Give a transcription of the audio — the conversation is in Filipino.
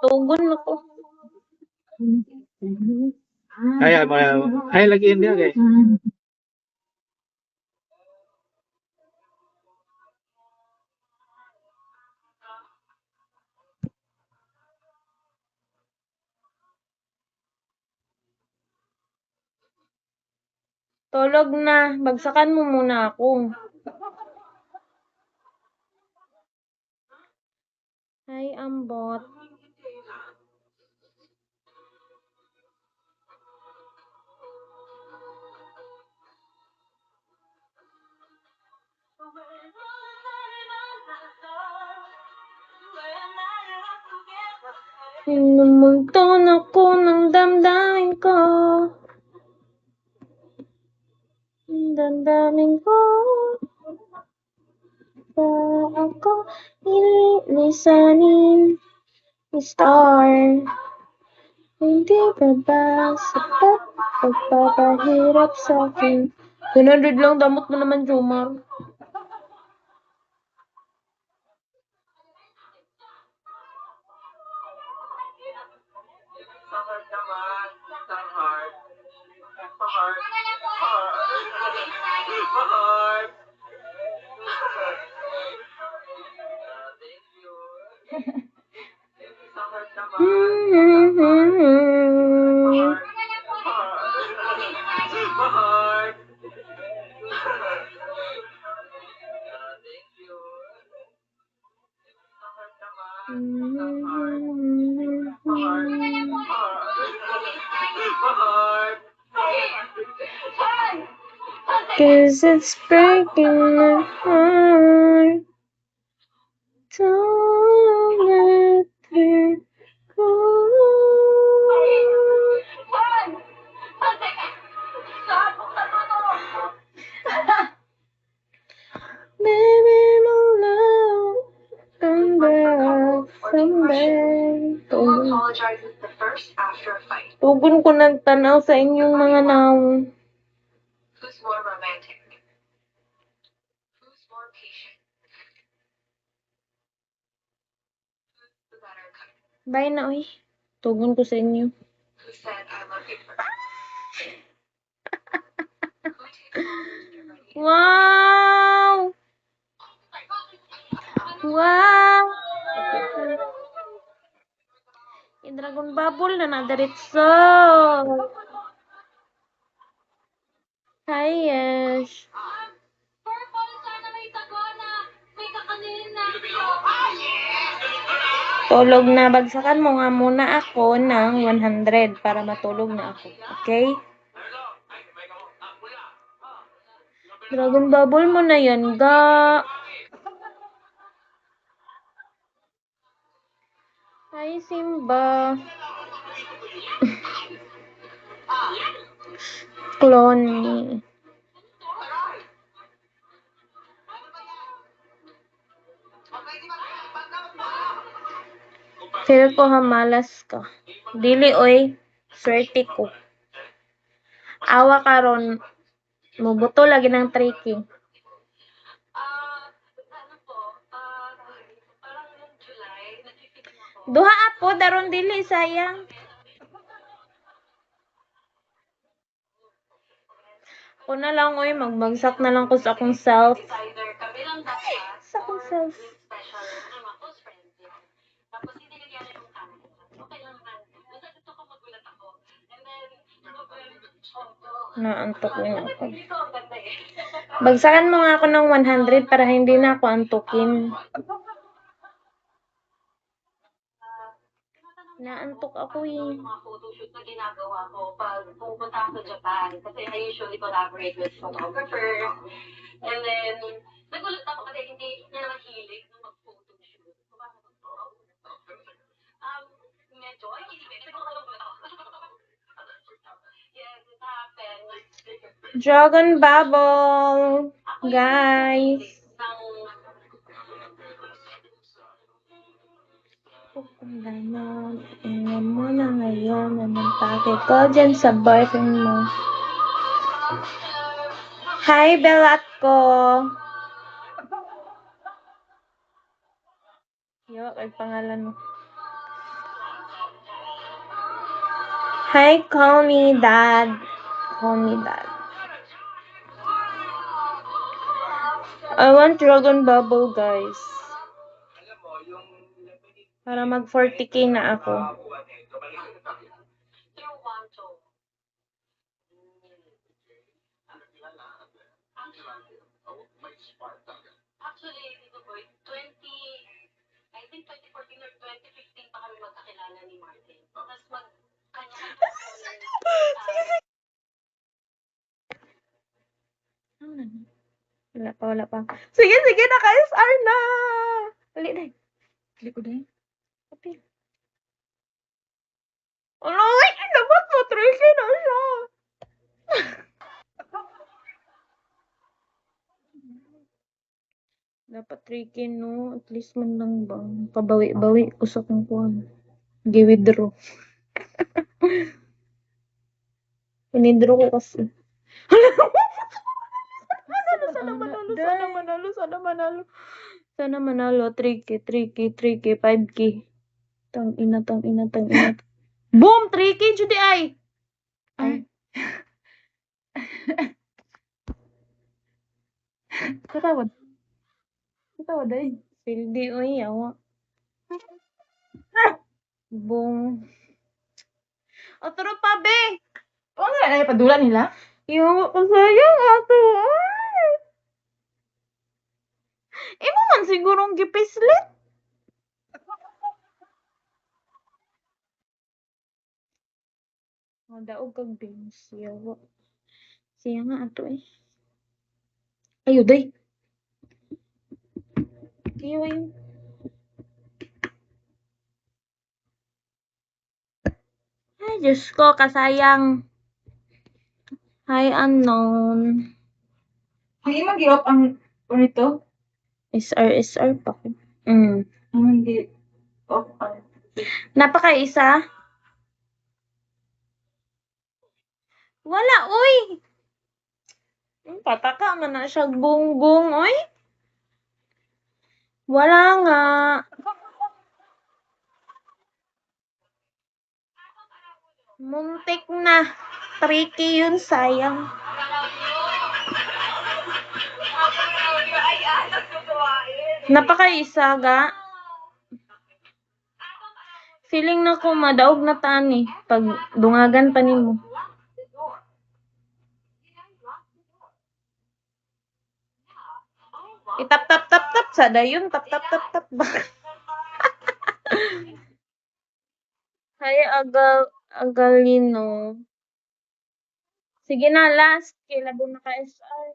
Tugon ako. Ay, lagi India kay. Tulog na. Bagsakan mo muna ako. Hi, ambot. Lumugton ako ng damdamin ko. Damdamin ko. Pa ako ililisanin. Star. Hindi ba ba sapat pagpapahirap sa akin? 100 lang, damot mo naman, Jomar. Cause it's breaking my heart. Don't let her go. Baby, my love, come back someday. Tugon ko nagtanaw sa inyong mga naong. Who's more romantic? Who's more patient? Who's the better cook? Bye na, oy. Tugon ko sa inyo. Who said I love you first? Who takes longer to get ready? Wow! Wow! Dragon Bubble na nadiritso. Hi, Yesh. Tulog na. Bagsakan mo nga muna ako ng 100 para matulog na ako. Okay? Dragon Bubble mo na yan, ga. Hi, Simba. Clone me. Feel ko hamalas ka. Dili, oy. Swerte ko. Awa karon. Mubuto lagi ng tricky. Duha apo, daron dili, sayang. Ako na lang, oy, magbagsak na lang ko sa akong self. Sa akong self. Naantok na ako. Bagsakan mo nga ako ng 100 para hindi na ako antukin. Naantok ako eh. Mga photoshoot na ginagawa ko pag pupunta ako sa Japan. Kasi I usually collaborate with photographers. And then, nagulat ako kasi hindi niya naman hilig nung mag-photoshoot. Medyo, ay, hindi ko alam mo ako. Yes, it happened. Dragon Bubble. Guys. Tingnan mo na ngayon anong pake ko dyan sa boyfriend mo. Hi, Belat ko. Yo, ay pangalan mo. Hi, call me dad. Call me dad. I want dragon bubble, guys. Para mag 40k na ako. Actually, dito boy, I think 2014 or 2015 pa kami magkakilala ni Martin. Tapos kanya-kanya Wala pa. Sige, naka-SR na! Dali na. Dali ko na. Kapil. Ano? Ay, dapat mo, Tracy na siya. Dapat 3K, no? At least man lang ba? Pabawi-bawi ko sa kung kuhan. Gi-withdraw. Pinidro ko kasi. Sana manalo. 3K, 5K. Tang ina. Boom! 3K, Judy ay! Ay. Katawad ay. Pildi, oy, yawa. Boom. Otro pa, be! Oo nga, ay padula nila. Yawa ko sayang ato. Imo man sigurong gipislit. Daog kag beans. Yawa. Siya nga ato eh. Ayo, day. Kiyo yun. Ay, Diyos ko, kasayang. Hi, unknown. Hindi man gi-off ang nito. SR pa ko. Hindi off ang. Napakaisa? Wala, uy! Pataka man na siya bungbong, uy. Wala nga. Muntik na. 3K yun, sayang. Napakaisa, ga. Feeling na ko madaog na tani pag dungagan pa nimo. Itap-tap-tap-tap sa dayon. Tap-tap-tap-tap ba? Hay, agalino. Sige na, last. Kilabo na ka SR.